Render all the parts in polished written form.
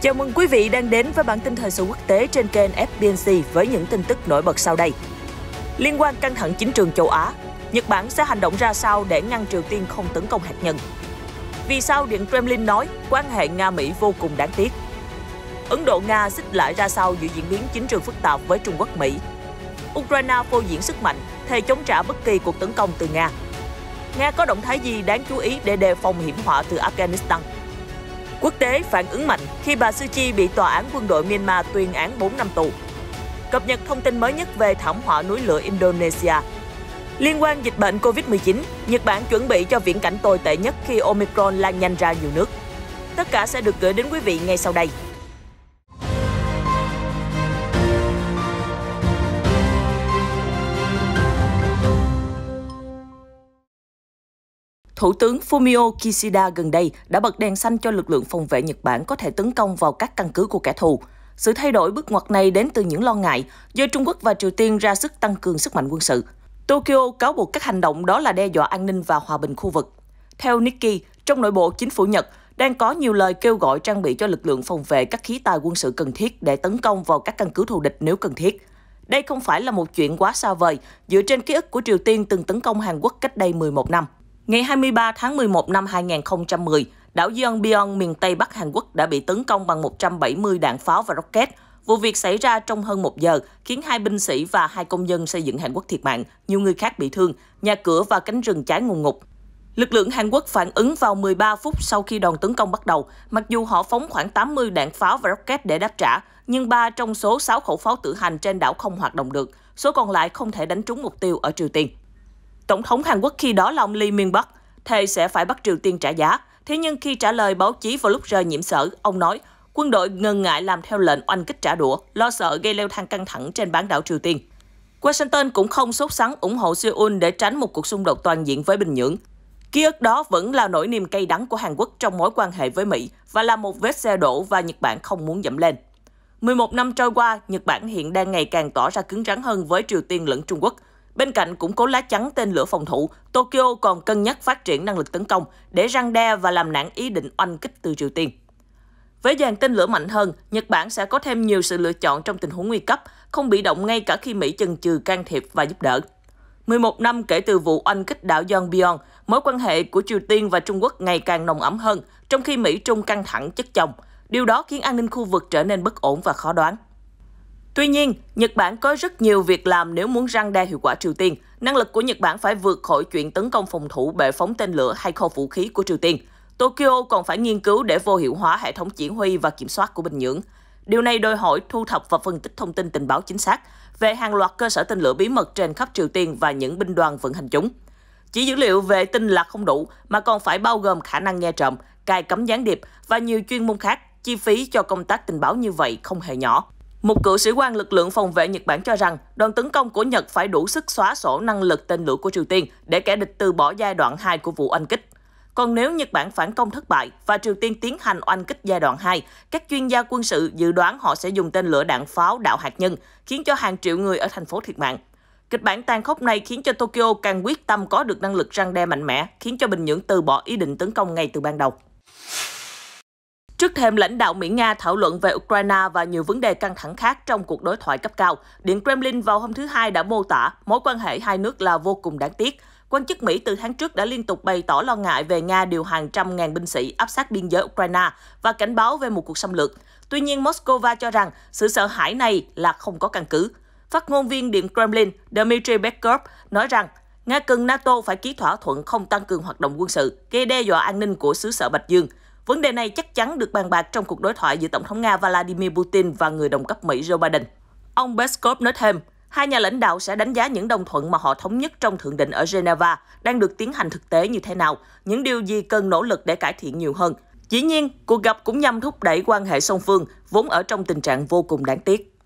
Chào mừng quý vị đang đến với bản tin thời sự quốc tế trên kênh FBNC với những tin tức nổi bật sau đây. Liên quan căng thẳng chính trường châu Á, Nhật Bản sẽ hành động ra sao để ngăn Triều Tiên không tấn công hạt nhân? Vì sao Điện Kremlin nói quan hệ Nga-Mỹ vô cùng đáng tiếc? Ấn Độ-Nga xích lại ra sao giữa diễn biến chính trường phức tạp với Trung Quốc-Mỹ? Ukraine phô diễn sức mạnh, thề chống trả bất kỳ cuộc tấn công từ Nga. Nga có động thái gì đáng chú ý để đề phòng hiểm họa từ Afghanistan? Quốc tế phản ứng mạnh khi bà Suu Kyi bị tòa án quân đội Myanmar tuyên án 4 năm tù. Cập nhật thông tin mới nhất về thảm họa núi lửa Indonesia. Liên quan dịch bệnh Covid-19, Nhật Bản chuẩn bị cho viễn cảnh tồi tệ nhất khi Omicron lan nhanh ra nhiều nước. Tất cả sẽ được gửi đến quý vị ngay sau đây. Thủ tướng Fumio Kishida gần đây đã bật đèn xanh cho lực lượng phòng vệ Nhật Bản có thể tấn công vào các căn cứ của kẻ thù. Sự thay đổi bước ngoặt này đến từ những lo ngại do Trung Quốc và Triều Tiên ra sức tăng cường sức mạnh quân sự. Tokyo cáo buộc các hành động đó là đe dọa an ninh và hòa bình khu vực. Theo Nikkei, trong nội bộ chính phủ Nhật đang có nhiều lời kêu gọi trang bị cho lực lượng phòng vệ các khí tài quân sự cần thiết để tấn công vào các căn cứ thù địch nếu cần thiết. Đây không phải là một chuyện quá xa vời dựa trên ký ức của Triều Tiên từng tấn công Hàn Quốc cách đây 11 năm. Ngày 23 tháng 11 năm 2010, đảo Yeongbyon, miền Tây Bắc Hàn Quốc đã bị tấn công bằng 170 đạn pháo và rocket. Vụ việc xảy ra trong hơn 1 giờ, khiến 2 binh sĩ và 2 công nhân xây dựng Hàn Quốc thiệt mạng, nhiều người khác bị thương, nhà cửa và cánh rừng cháy ngùn ngụt. Lực lượng Hàn Quốc phản ứng vào 13 phút sau khi đòn tấn công bắt đầu, mặc dù họ phóng khoảng 80 đạn pháo và rocket để đáp trả, nhưng 3 trong số 6 khẩu pháo tự hành trên đảo không hoạt động được, số còn lại không thể đánh trúng mục tiêu ở Triều Tiên. Tổng thống Hàn Quốc khi đó là ông Lee Myung-bak thề sẽ phải bắt Triều Tiên trả giá. Thế nhưng khi trả lời báo chí vào lúc rời nhiệm sở, ông nói quân đội ngần ngại làm theo lệnh oanh kích trả đũa, lo sợ gây leo thang căng thẳng trên bán đảo Triều Tiên. Washington cũng không sốt sắng ủng hộ Seoul để tránh một cuộc xung đột toàn diện với Bình Nhưỡng. Ký ức đó vẫn là nỗi niềm cay đắng của Hàn Quốc trong mối quan hệ với Mỹ và là một vết xe đổ và Nhật Bản không muốn dẫm lên. 11 năm trôi qua, Nhật Bản hiện đang ngày càng tỏ ra cứng rắn hơn với Triều Tiên lẫn Trung Quốc. Bên cạnh củng cố lá chắn tên lửa phòng thủ, Tokyo còn cân nhắc phát triển năng lực tấn công để răn đe và làm nản ý định oanh kích từ Triều Tiên. Với dàn tên lửa mạnh hơn, Nhật Bản sẽ có thêm nhiều sự lựa chọn trong tình huống nguy cấp, không bị động ngay cả khi Mỹ chần chừ can thiệp và giúp đỡ. 11 năm kể từ vụ oanh kích đảo Yeongbyon, mối quan hệ của Triều Tiên và Trung Quốc ngày càng nồng ấm hơn, trong khi Mỹ-Trung căng thẳng chất chồng. Điều đó khiến an ninh khu vực trở nên bất ổn và khó đoán. Tuy nhiên, Nhật Bản có rất nhiều việc làm nếu muốn răn đe hiệu quả Triều Tiên. Năng lực của Nhật Bản phải vượt khỏi chuyện tấn công phòng thủ bệ phóng tên lửa hay kho vũ khí của Triều Tiên. Tokyo còn phải nghiên cứu để vô hiệu hóa hệ thống chỉ huy và kiểm soát của Bình Nhưỡng. Điều này đòi hỏi thu thập và phân tích thông tin tình báo chính xác về hàng loạt cơ sở tên lửa bí mật trên khắp Triều Tiên và những binh đoàn vận hành chúng. Chỉ dữ liệu vệ tinh là không đủ, mà còn phải bao gồm khả năng nghe trộm, cài cắm gián điệp và nhiều chuyên môn khác. Chi phí cho công tác tình báo như vậy không hề nhỏ. Một cựu sĩ quan lực lượng phòng vệ Nhật Bản cho rằng đòn tấn công của Nhật phải đủ sức xóa sổ năng lực tên lửa của Triều Tiên để kẻ địch từ bỏ giai đoạn 2 của vụ oanh kích. Còn nếu Nhật Bản phản công thất bại và Triều Tiên tiến hành oanh kích giai đoạn 2, các chuyên gia quân sự dự đoán họ sẽ dùng tên lửa đạn pháo đạo hạt nhân, khiến cho hàng triệu người ở thành phố thiệt mạng. Kịch bản tàn khốc này khiến cho Tokyo càng quyết tâm có được năng lực răn đe mạnh mẽ, khiến cho Bình Nhưỡng từ bỏ ý định tấn công ngay từ ban đầu. Trước thềm lãnh đạo Mỹ-Nga thảo luận về Ukraine và nhiều vấn đề căng thẳng khác trong cuộc đối thoại cấp cao, Điện Kremlin vào hôm thứ Hai đã mô tả mối quan hệ hai nước là vô cùng đáng tiếc. Quan chức Mỹ từ tháng trước đã liên tục bày tỏ lo ngại về Nga điều hàng trăm ngàn binh sĩ áp sát biên giới Ukraine và cảnh báo về một cuộc xâm lược. Tuy nhiên, Moscow cho rằng sự sợ hãi này là không có căn cứ. Phát ngôn viên Điện Kremlin Dmitry Peskov nói rằng Nga cần NATO phải ký thỏa thuận không tăng cường hoạt động quân sự, gây đe dọa an ninh của xứ sở Bạch Dương. Vấn đề này chắc chắn được bàn bạc trong cuộc đối thoại giữa Tổng thống Nga Vladimir Putin và người đồng cấp Mỹ Joe Biden. Ông Peskov nói thêm, hai nhà lãnh đạo sẽ đánh giá những đồng thuận mà họ thống nhất trong thượng đỉnh ở Geneva đang được tiến hành thực tế như thế nào, những điều gì cần nỗ lực để cải thiện nhiều hơn. Dĩ nhiên, cuộc gặp cũng nhằm thúc đẩy quan hệ song phương, vốn ở trong tình trạng vô cùng đáng tiếc.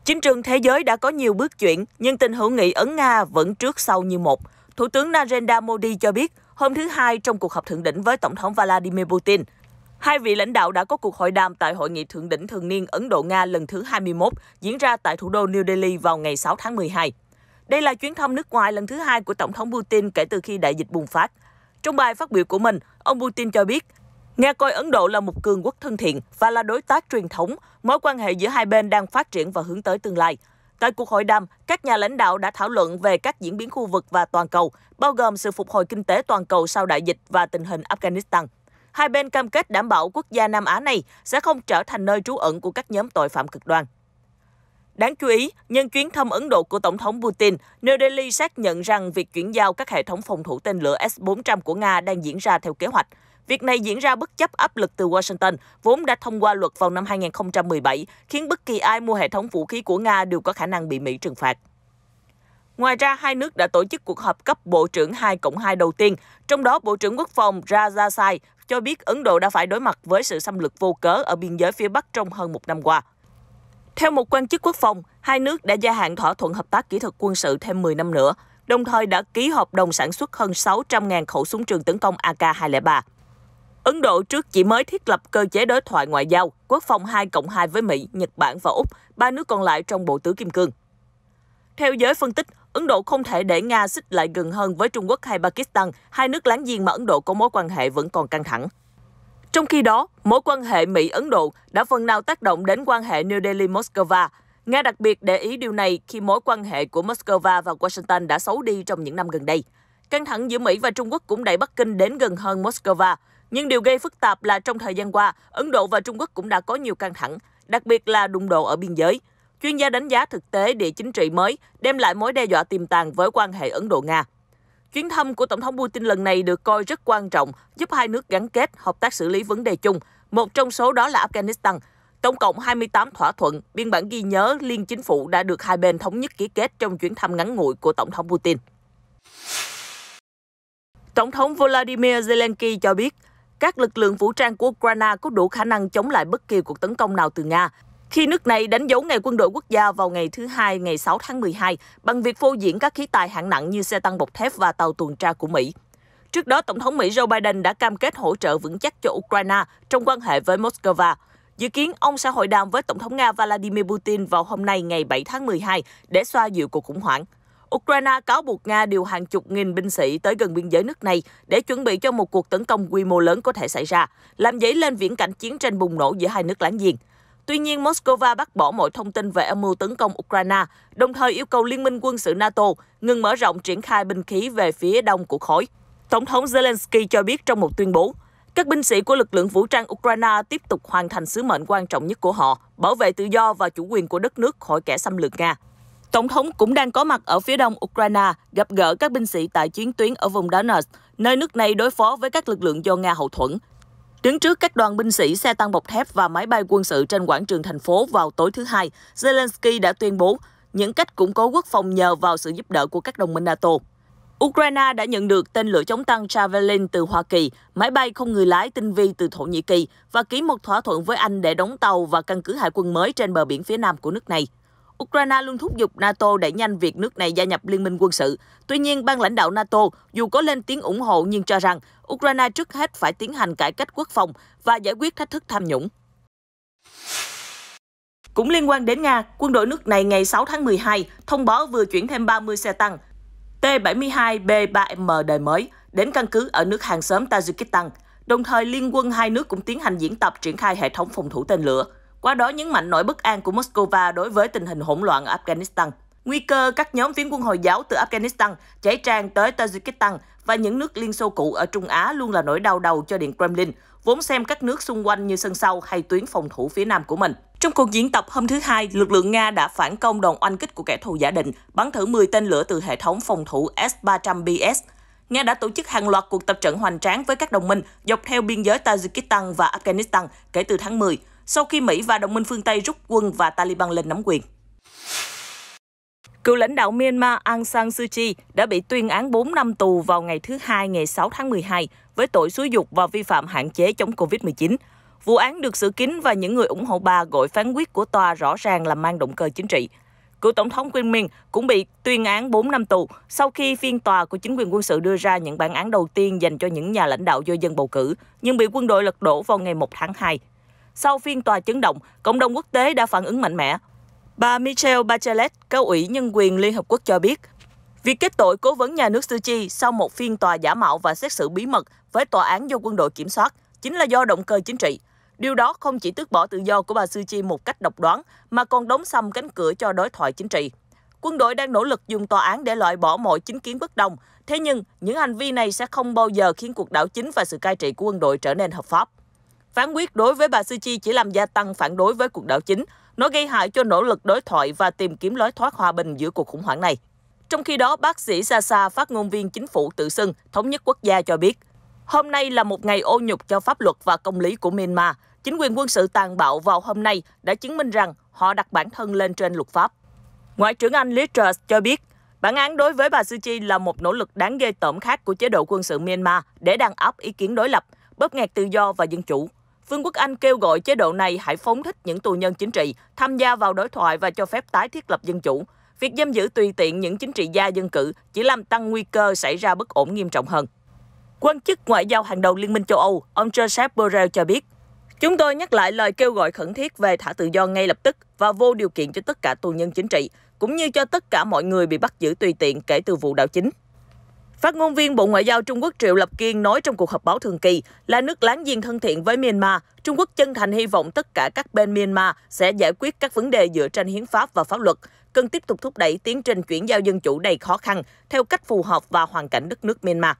Chính trường thế giới đã có nhiều bước chuyển, nhưng tình hữu nghị Ấn-Nga vẫn trước sau như một. Thủ tướng Narendra Modi cho biết, hôm thứ Hai trong cuộc họp thượng đỉnh với Tổng thống Vladimir Putin, hai vị lãnh đạo đã có cuộc hội đàm tại Hội nghị thượng đỉnh thường niên Ấn Độ-Nga lần thứ 21 diễn ra tại thủ đô New Delhi vào ngày 6 tháng 12. Đây là chuyến thăm nước ngoài lần thứ hai của Tổng thống Putin kể từ khi đại dịch bùng phát. Trong bài phát biểu của mình, ông Putin cho biết, Nga coi Ấn Độ là một cường quốc thân thiện và là đối tác truyền thống, mối quan hệ giữa hai bên đang phát triển và hướng tới tương lai. Tại cuộc hội đàm, các nhà lãnh đạo đã thảo luận về các diễn biến khu vực và toàn cầu, bao gồm sự phục hồi kinh tế toàn cầu sau đại dịch và tình hình Afghanistan. Hai bên cam kết đảm bảo quốc gia Nam Á này sẽ không trở thành nơi trú ẩn của các nhóm tội phạm cực đoan. Đáng chú ý, nhân chuyến thăm Ấn Độ của Tổng thống Putin, New Delhi xác nhận rằng việc chuyển giao các hệ thống phòng thủ tên lửa S-400 của Nga đang diễn ra theo kế hoạch. Việc này diễn ra bất chấp áp lực từ Washington, vốn đã thông qua luật vào năm 2017, khiến bất kỳ ai mua hệ thống vũ khí của Nga đều có khả năng bị Mỹ trừng phạt. Ngoài ra, hai nước đã tổ chức cuộc họp cấp Bộ trưởng 2+2 đầu tiên, trong đó Bộ trưởng Quốc phòng Rajat Sai cho biết Ấn Độ đã phải đối mặt với sự xâm lược vô cớ ở biên giới phía Bắc trong hơn một năm qua. Theo một quan chức quốc phòng, hai nước đã gia hạn thỏa thuận hợp tác kỹ thuật quân sự thêm 10 năm nữa, đồng thời đã ký hợp đồng sản xuất hơn 600.000 khẩu súng trường tấn công AK-203. Ấn Độ trước chỉ mới thiết lập cơ chế đối thoại ngoại giao, quốc phòng 2+2 với Mỹ, Nhật Bản và Úc, ba nước còn lại trong bộ tứ kim cương. Theo giới phân tích, Ấn Độ không thể để Nga xích lại gần hơn với Trung Quốc hay Pakistan, hai nước láng giềng mà Ấn Độ có mối quan hệ vẫn còn căng thẳng. Trong khi đó, mối quan hệ Mỹ-Ấn Độ đã phần nào tác động đến quan hệ New Delhi-Moscow. Nga đặc biệt để ý điều này khi mối quan hệ của Moscow và Washington đã xấu đi trong những năm gần đây. Căng thẳng giữa Mỹ và Trung Quốc cũng đẩy Bắc Kinh đến gần hơn Moscow. Nhưng điều gây phức tạp là trong thời gian qua, Ấn Độ và Trung Quốc cũng đã có nhiều căng thẳng, đặc biệt là đụng độ ở biên giới. Chuyên gia đánh giá thực tế địa chính trị mới đem lại mối đe dọa tiềm tàng với quan hệ Ấn Độ-Nga. Chuyến thăm của Tổng thống Putin lần này được coi rất quan trọng, giúp hai nước gắn kết, hợp tác xử lý vấn đề chung. Một trong số đó là Afghanistan. Tổng cộng 28 thỏa thuận, biên bản ghi nhớ liên chính phủ đã được hai bên thống nhất ký kết trong chuyến thăm ngắn ngủi của Tổng thống Putin. Tổng thống Volodymyr Zelensky cho biết, các lực lượng vũ trang của Ukraine có đủ khả năng chống lại bất kỳ cuộc tấn công nào từ Nga, khi nước này đánh dấu Ngày Quân đội Quốc gia vào ngày thứ Hai, ngày 6 tháng 12, bằng việc phô diễn các khí tài hạng nặng như xe tăng bọc thép và tàu tuần tra của Mỹ. Trước đó, Tổng thống Mỹ Joe Biden đã cam kết hỗ trợ vững chắc cho Ukraine trong quan hệ với Moscow. Dự kiến, ông sẽ hội đàm với Tổng thống Nga Vladimir Putin vào hôm nay, ngày 7 tháng 12, để xoa dịu cuộc khủng hoảng. Ukraine cáo buộc Nga điều hàng chục nghìn binh sĩ tới gần biên giới nước này để chuẩn bị cho một cuộc tấn công quy mô lớn có thể xảy ra, làm dấy lên viễn cảnh chiến tranh bùng nổ giữa hai nước láng giềng. Tuy nhiên, Moscow bác bỏ mọi thông tin về âm mưu tấn công Ukraine, đồng thời yêu cầu Liên minh quân sự NATO ngừng mở rộng triển khai binh khí về phía đông của khối. Tổng thống Zelensky cho biết trong một tuyên bố, các binh sĩ của lực lượng vũ trang Ukraine tiếp tục hoàn thành sứ mệnh quan trọng nhất của họ, bảo vệ tự do và chủ quyền của đất nước khỏi kẻ xâm lược Nga. Tổng thống cũng đang có mặt ở phía đông Ukraine, gặp gỡ các binh sĩ tại chiến tuyến ở vùng Donetsk, nơi nước này đối phó với các lực lượng do Nga hậu thuẫn. Đứng trước các đoàn binh sĩ, xe tăng bọc thép và máy bay quân sự trên quảng trường thành phố vào tối thứ Hai, Zelensky đã tuyên bố những cách củng cố quốc phòng nhờ vào sự giúp đỡ của các đồng minh NATO. Ukraine đã nhận được tên lửa chống tăng Javelin từ Hoa Kỳ, máy bay không người lái tinh vi từ Thổ Nhĩ Kỳ và ký một thỏa thuận với Anh để đóng tàu và căn cứ hải quân mới trên bờ biển phía nam của nước này. Ukraine luôn thúc giục NATO đẩy nhanh việc nước này gia nhập liên minh quân sự. Tuy nhiên, ban lãnh đạo NATO dù có lên tiếng ủng hộ nhưng cho rằng Ukraine trước hết phải tiến hành cải cách quốc phòng và giải quyết thách thức tham nhũng. Cũng liên quan đến Nga, quân đội nước này ngày 6 tháng 12 thông báo vừa chuyển thêm 30 xe tăng T-72B3M đời mới đến căn cứ ở nước hàng xóm Tajikistan. Đồng thời, liên quân hai nước cũng tiến hành diễn tập triển khai hệ thống phòng thủ tên lửa. Qua đó nhấn mạnh nỗi bất an của Moscow đối với tình hình hỗn loạn ở Afghanistan. Nguy cơ các nhóm phiến quân Hồi giáo từ Afghanistan chảy tràn tới Tajikistan và những nước Liên Xô cũ ở Trung Á luôn là nỗi đau đầu cho Điện Kremlin, vốn xem các nước xung quanh như sân sau hay tuyến phòng thủ phía nam của mình. Trong cuộc diễn tập hôm thứ Hai, lực lượng Nga đã phản công đòn oanh kích của kẻ thù giả định, bắn thử 10 tên lửa từ hệ thống phòng thủ S-300BS. Nga đã tổ chức hàng loạt cuộc tập trận hoành tráng với các đồng minh dọc theo biên giới Tajikistan và Afghanistan kể từ tháng 10, sau khi Mỹ và đồng minh phương Tây rút quân và Taliban lên nắm quyền. Cựu lãnh đạo Myanmar Aung San Suu Kyi đã bị tuyên án 4 năm tù vào ngày thứ Hai, ngày 6 tháng 12 với tội xúi giục và vi phạm hạn chế chống Covid-19. Vụ án được xử kín và những người ủng hộ bà gọi phán quyết của tòa rõ ràng là mang động cơ chính trị. Cựu tổng thống Win Myint cũng bị tuyên án 4 năm tù sau khi phiên tòa của chính quyền quân sự đưa ra những bản án đầu tiên dành cho những nhà lãnh đạo do dân bầu cử, nhưng bị quân đội lật đổ vào ngày 1 tháng 2. Sau phiên tòa chấn động, cộng đồng quốc tế đã phản ứng mạnh mẽ. Bà Michelle Bachelet, cao ủy nhân quyền Liên Hợp Quốc cho biết, việc kết tội cố vấn nhà nước Suu Kyi sau một phiên tòa giả mạo và xét xử bí mật với tòa án do quân đội kiểm soát chính là do động cơ chính trị. Điều đó không chỉ tước bỏ tự do của bà Suu Kyi một cách độc đoán, mà còn đóng sầm cánh cửa cho đối thoại chính trị. Quân đội đang nỗ lực dùng tòa án để loại bỏ mọi chính kiến bất đồng. Thế nhưng, những hành vi này sẽ không bao giờ khiến cuộc đảo chính và sự cai trị của quân đội trở nên hợp pháp. Phán quyết đối với bà Suu Kyi chỉ làm gia tăng phản đối với cuộc đảo chính. Nó gây hại cho nỗ lực đối thoại và tìm kiếm lối thoát hòa bình giữa cuộc khủng hoảng này. Trong khi đó, bác sĩ Sasa, phát ngôn viên chính phủ tự xưng Thống nhất Quốc gia cho biết, hôm nay là một ngày ô nhục cho pháp luật và công lý của Myanmar. Chính quyền quân sự tàn bạo vào hôm nay đã chứng minh rằng họ đặt bản thân lên trên luật pháp. Ngoại trưởng Anh Liz Truss cho biết, bản án đối với bà Suu Kyi là một nỗ lực đáng ghê tởm khác của chế độ quân sự Myanmar để đàn áp ý kiến đối lập, bóp nghẹt tự do và dân chủ. Vương quốc Anh kêu gọi chế độ này hãy phóng thích những tù nhân chính trị, tham gia vào đối thoại và cho phép tái thiết lập dân chủ. Việc giam giữ tùy tiện những chính trị gia dân cử chỉ làm tăng nguy cơ xảy ra bất ổn nghiêm trọng hơn. Quan chức ngoại giao hàng đầu Liên minh châu Âu, ông Josep Borrell cho biết, chúng tôi nhắc lại lời kêu gọi khẩn thiết về thả tự do ngay lập tức và vô điều kiện cho tất cả tù nhân chính trị, cũng như cho tất cả mọi người bị bắt giữ tùy tiện kể từ vụ đảo chính. Phát ngôn viên Bộ Ngoại giao Trung Quốc Triệu Lập Kiên nói trong cuộc họp báo thường kỳ, là nước láng giềng thân thiện với Myanmar, Trung Quốc chân thành hy vọng tất cả các bên Myanmar sẽ giải quyết các vấn đề dựa trên hiến pháp và pháp luật, cần tiếp tục thúc đẩy tiến trình chuyển giao dân chủ đầy khó khăn theo cách phù hợp và hoàn cảnh đất nước Myanmar.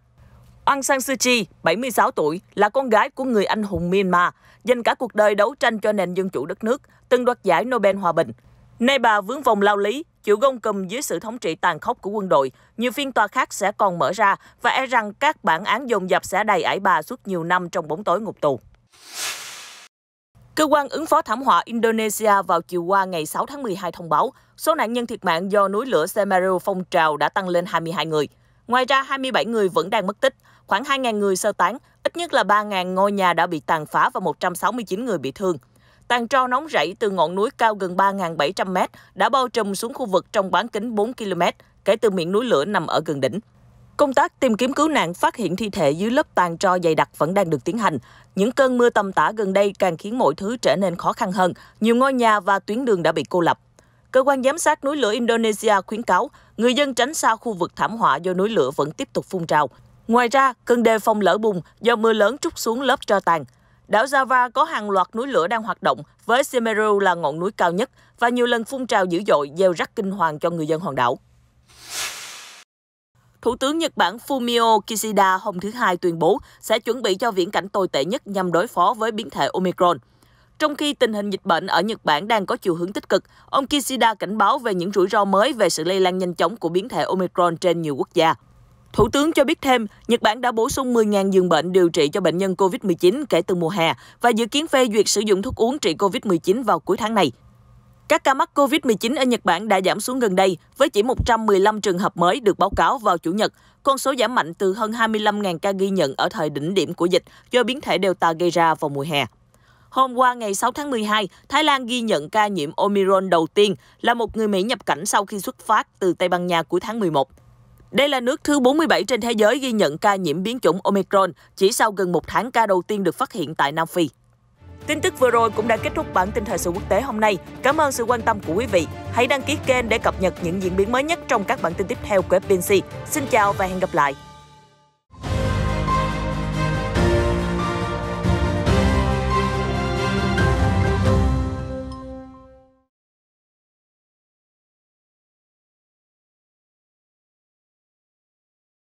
Aung San Suu Kyi, 76 tuổi, là con gái của người anh hùng Myanmar, dành cả cuộc đời đấu tranh cho nền dân chủ đất nước, từng đoạt giải Nobel Hòa bình. Nay bà vướng vòng lao lý, chịu gông cùm dưới sự thống trị tàn khốc của quân đội, nhiều phiên tòa khác sẽ còn mở ra và e rằng các bản án dồn dập sẽ đày ải bà suốt nhiều năm trong bóng tối ngục tù. Cơ quan ứng phó thảm họa Indonesia vào chiều qua ngày 6 tháng 12 thông báo, số nạn nhân thiệt mạng do núi lửa Semeru phun trào đã tăng lên 22 người. Ngoài ra, 27 người vẫn đang mất tích, khoảng 2.000 người sơ tán, ít nhất là 3.000 ngôi nhà đã bị tàn phá và 169 người bị thương. Tàn tro nóng rẫy từ ngọn núi cao gần 3.700 m đã bao trùm xuống khu vực trong bán kính 4 km kể từ miệng núi lửa nằm ở gần đỉnh. Công tác tìm kiếm cứu nạn phát hiện thi thể dưới lớp tàn tro dày đặc vẫn đang được tiến hành. Những cơn mưa tầm tã gần đây càng khiến mọi thứ trở nên khó khăn hơn. Nhiều ngôi nhà và tuyến đường đã bị cô lập. Cơ quan giám sát núi lửa Indonesia khuyến cáo người dân tránh xa khu vực thảm họa do núi lửa vẫn tiếp tục phun trào. Ngoài ra, cần đề phòng lở bùng do mưa lớn trút xuống lớp tro tàn. Đảo Java có hàng loạt núi lửa đang hoạt động, với Semeru là ngọn núi cao nhất và nhiều lần phun trào dữ dội gieo rắc kinh hoàng cho người dân hòn đảo. Thủ tướng Nhật Bản Fumio Kishida hôm thứ Hai tuyên bố sẽ chuẩn bị cho viễn cảnh tồi tệ nhất nhằm đối phó với biến thể Omicron. Trong khi tình hình dịch bệnh ở Nhật Bản đang có chiều hướng tích cực, ông Kishida cảnh báo về những rủi ro mới về sự lây lan nhanh chóng của biến thể Omicron trên nhiều quốc gia. Thủ tướng cho biết thêm, Nhật Bản đã bổ sung 10.000 giường bệnh điều trị cho bệnh nhân COVID-19 kể từ mùa hè và dự kiến phê duyệt sử dụng thuốc uống trị COVID-19 vào cuối tháng này. Các ca mắc COVID-19 ở Nhật Bản đã giảm xuống gần đây, với chỉ 115 trường hợp mới được báo cáo vào Chủ nhật, con số giảm mạnh từ hơn 25.000 ca ghi nhận ở thời đỉnh điểm của dịch do biến thể Delta gây ra vào mùa hè. Hôm qua ngày 6 tháng 12, Thái Lan ghi nhận ca nhiễm Omicron đầu tiên là một người Mỹ nhập cảnh sau khi xuất phát từ Tây Ban Nha cuối tháng 11. Đây là nước thứ 47 trên thế giới ghi nhận ca nhiễm biến chủng Omicron chỉ sau gần một tháng ca đầu tiên được phát hiện tại Nam Phi. Tin tức vừa rồi cũng đã kết thúc bản tin thời sự quốc tế hôm nay. Cảm ơn sự quan tâm của quý vị. Hãy đăng ký kênh để cập nhật những diễn biến mới nhất trong các bản tin tiếp theo của FPNC. Xin chào và hẹn gặp lại.